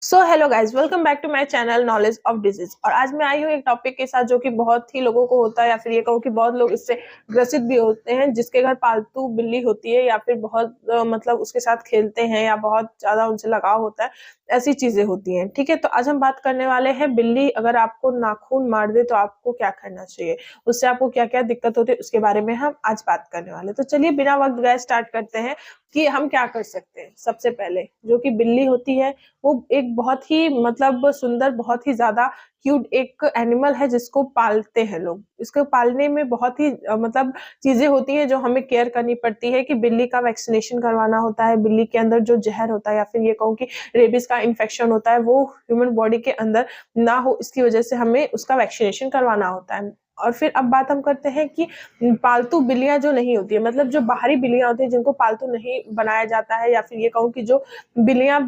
So hello guys, welcome back to my channel knowledge of disease. और आज मैं आई हूँ एक टॉपिक के साथ जो कि बहुत ही लोगों को होता है, या फिर ये कहूँ कि बहुत लोग इससे ग्रसित भी होते हैं, जिसके घर पालतू बिल्ली होती है या फिर बहुत मतलब उसके साथ खेलते हैं या बहुत ज्यादा उनसे लगाव होता है। ऐसी चीजें होती हैं। ठीक है, तो आज हम बात करने वाले हैं बिल्ली अगर आपको नाखून मार दे तो आपको क्या करना चाहिए, उससे आपको क्या क्या दिक्कत होती है, उसके बारे में हम आज बात करने वाले हैं। तो चलिए बिना वक्त गए स्टार्ट करते हैं कि हम क्या कर सकते हैं। सबसे पहले जो कि बिल्ली होती है वो एक बहुत ही मतलब सुंदर, बहुत ही ज्यादा क्यूट एक एनिमल है जिसको पालते हैं लोग। इसको पालने में बहुत ही मतलब चीजें होती हैं जो हमें केयर करनी पड़ती है कि बिल्ली का वैक्सीनेशन करवाना होता है, बिल्ली के अंदर जो जहर होता है या फिर ये कहूँ कि रेबीज का इन्फेक्शन होता है वो ह्यूमन बॉडी के अंदर ना हो, इसकी वजह से हमें उसका वैक्सीनेशन करवाना होता है। और फिर अब बात हम करते हैं कि पालतू बिल्लियां जो नहीं होती है, मतलब जो बाहरी बिल्लियां होती है जिनको पालतू नहीं बनाया जाता है, या फिर ये कहूँ कि जो बिल्लियां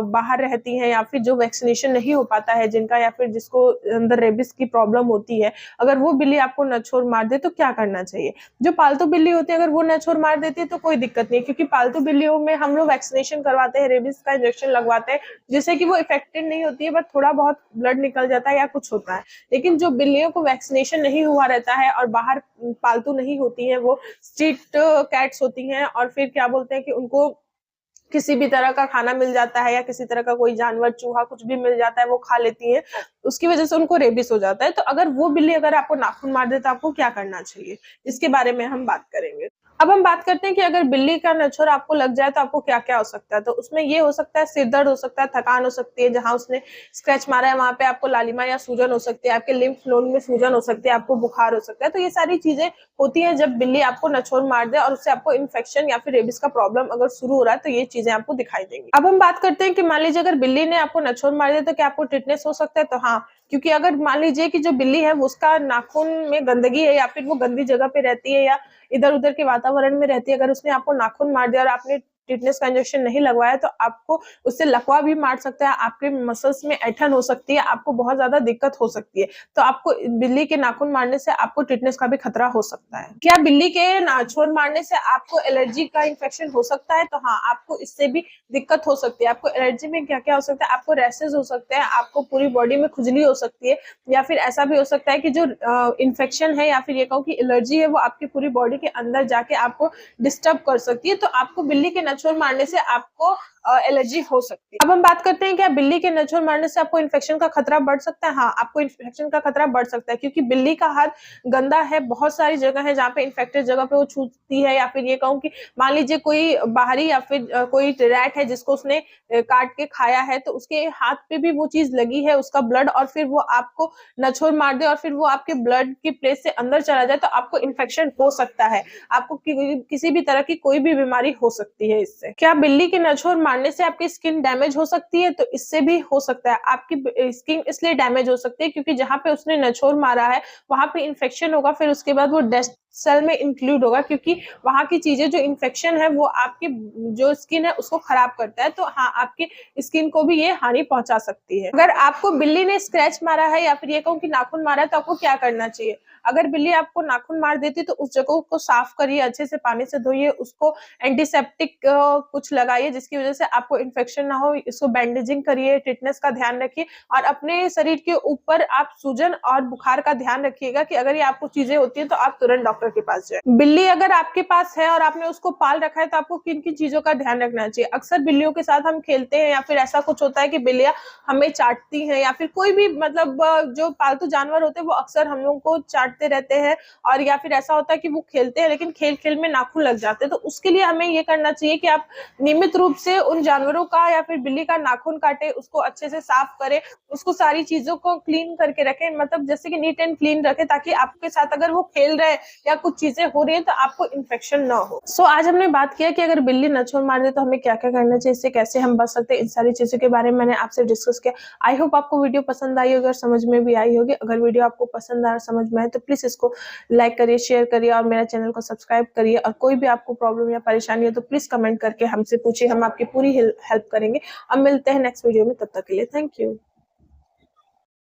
बाहर रहती हैं या फिर जो वैक्सीनेशन नहीं हो पाता है जिनका, या फिर जिसको अंदर रेबिस की प्रॉब्लम होती है, अगर वो बिल्ली आपको नछोड़ मार दे तो क्या करना चाहिए। जो पालतू बिल्ली होती है अगर वो नछोड़ मार देती है तो कोई दिक्कत नहीं, क्योंकि पालतू बिल्लियों में हम लोग वैक्सीनेशन करवाते हैं, रेबिस का इंजेक्शन लगवाते हैं, जिससे कि वो इफेक्टेड नहीं होती है, बट थोड़ा बहुत ब्लड निकल जाता है या कुछ होता है। लेकिन जो बिल्लियों को वैक्सीनेशन नहीं हुआ रहता है और बाहर पालतू नहीं होती है, वो स्ट्रीट कैट्स होती हैं, और फिर क्या बोलते हैं कि उनको किसी भी तरह का खाना मिल जाता है या किसी तरह का कोई जानवर, चूहा, कुछ भी मिल जाता है वो खा लेती है, उसकी वजह से उनको रेबिस हो जाता है। तो अगर वो बिल्ली अगर आपको नाखून मार दे तो आपको क्या करना चाहिए, इसके बारे में हम बात करेंगे। अब हम बात करते हैं कि अगर बिल्ली का नछोर आपको लग जाए तो आपको क्या क्या हो सकता है। तो उसमें ये हो सकता है सिर दर्द हो सकता है, थकान हो सकती है, जहां उसने स्क्रैच मारा है वहां पे आपको लालिमा या सूजन हो सकती है, आपके लिम्फ नोड में सूजन हो सकती है, आपको बुखार हो सकता है। तो ये सारी चीजें होती है जब बिल्ली आपको नछोड़ मार दे और उससे आपको इन्फेक्शन या फिर रेबिस का प्रॉब्लम अगर शुरू हो रहा है, तो ये चीजें आपको दिखाई देंगी। अब हम बात करते हैं कि मान लीजिए अगर बिल्ली ने आपको नछोड़ मार दिया तो क्या आपको टिटनेस हो सकता है। तो हाँ, क्योंकि अगर मान लीजिए कि जो बिल्ली है उसका नाखून में गंदगी है या फिर वो गंदी जगह पे रहती है या इधर उधर के वातावरण में रहती है, अगर उसने आपको नाखून मार दिया और आपने टिटनेस का इंजेक्शन नहीं लगवाया तो आपको उससे लकवा भी मार सकता है, आपके मसल्स में ऐठन हो सकती है, आपको बहुत ज्यादा दिक्कत हो सकती है। तो आपको बिल्ली के नाखून मारने से आपको टिटनेस का भी खतरा हो सकता है। क्या बिल्ली के नाखून मारने से आपको एलर्जी का इन्फेक्शन हो सकता है। तो हाँ, आपको इससे भी दिक्कत हो सकती है। आपको एलर्जी में क्या क्या हो सकता है, आपको रैशेज हो सकते हैं, आपको पूरी बॉडी में खुजली हो सकती है, या फिर ऐसा भी हो सकता है कि जो इन्फेक्शन है या फिर ये कहूँ कि एलर्जी है वो आपकी पूरी बॉडी के अंदर जाके आपको डिस्टर्ब कर सकती है। तो आपको बिल्ली के नछोड़ मारने से आपको एलर्जी हो सकती है। अब हम बात करते हैं क्या बिल्ली के नछोड़ मारने से आपको इन्फेक्शन का खतरा बढ़ सकता है। हाँ, आपको इन्फेक्शन का खतरा बढ़ सकता है, क्योंकि बिल्ली का हाथ गंदा है, बहुत सारी जगह है जहाँ पे इन्फेक्टेड जगह पे वो छूती है, या फिर ये कहूँ कि मान लीजिए कोई बाहरी या फिर कोई रैट है जिसको उसने काट के खाया है, तो उसके हाथ पे भी वो चीज लगी है, उसका ब्लड, और फिर वो आपको नछोड़ मार दे और फिर वो आपके ब्लड की प्लेस से अंदर चला जाए, तो आपको इन्फेक्शन हो सकता है, आपको किसी भी तरह की कोई भी बीमारी हो सकती है इससे। क्या बिल्ली के नछोड़ मारने से आपकी स्किन डैमेज हो सकती है। तो इससे भी हो सकता है। आपकी स्किन इसलिए डैमेज हो सकती है क्योंकि जहां पे उसने नछोड़ मारा है वहां पे इन्फेक्शन होगा, फिर उसके बाद वो डेड सेल में इंक्लूड होगा, क्योंकि वहां की चीजें जो इन्फेक्शन है वो आपकी जो स्किन है उसको खराब करता है। तो हाँ, आपकी स्किन को भी ये हानि पहुंचा सकती है। अगर आपको बिल्ली ने स्क्रैच मारा है या फिर ये कहूँ कि नाखून मारा है तो आपको क्या करना चाहिए। अगर बिल्ली आपको नाखून मार देती तो उस जगह को साफ करिए, अच्छे से पानी से धोइए, उसको एंटीसेप्टिक कुछ लगाइए जिसकी वजह से आपको इन्फेक्शन ना हो, इसको बैंडेजिंग करिए, टिटनेस का ध्यान रखिए, और अपने शरीर के ऊपर आप सूजन और बुखार का ध्यान रखिएगा कि अगर ये आपको चीजें होती है तो आप तुरंत डॉक्टर के पास जाए। बिल्ली अगर आपके पास है और आपने उसको पाल रखा है तो आपको किन किन चीजों का ध्यान रखना चाहिए। अक्सर बिल्लियों के साथ हम खेलते हैं या फिर ऐसा कुछ होता है कि बिल्लियां हमें चाटती हैं, या फिर कोई भी मतलब जो पालतू जानवर होते हैं वो अक्सर हम लोगों को चाटते रहते हैं, और या फिर ऐसा होता है कि वो खेलते हैं लेकिन खेल खेल में नाखून लग जाते हैं। तो उसके लिए हमें ये करना चाहिए कि आप नियमित रूप से उन जानवरों का या फिर बिल्ली का नाखून काटे, उसको अच्छे से साफ करें, उसको सारी चीजों को क्लीन करके रखें, मतलब जैसे कि नीट एंड क्लीन रखें, ताकि आपके साथ अगर वो खेल रहे हैं या कुछ चीजें हो रही है तो आपको इन्फेक्शन ना हो। सो आज हमने बात किया कि अगर बिल्ली नछोड़ मार दे तो हमें क्या क्या करना चाहिए, इससे कैसे हम बच सकते हैं, इन सारी चीजों के बारे में मैंने आपसे डिस्कस किया। आई होप आपको वीडियो पसंद आई होगी और समझ में भी आई होगी। अगर वीडियो आपको पसंद आया और समझ में आए तो प्लीज इसको लाइक करिए, शेयर करिए और मेरा चैनल को सब्सक्राइब करिए। और कोई भी आपको प्रॉब्लम या परेशानी हो तो प्लीज कमेंट करके हमसे पूछिए, हम आपकी पूरी हेल्प करेंगे। अब मिलते हैं नेक्स्ट वीडियो में, तब तक के लिए थैंक यू।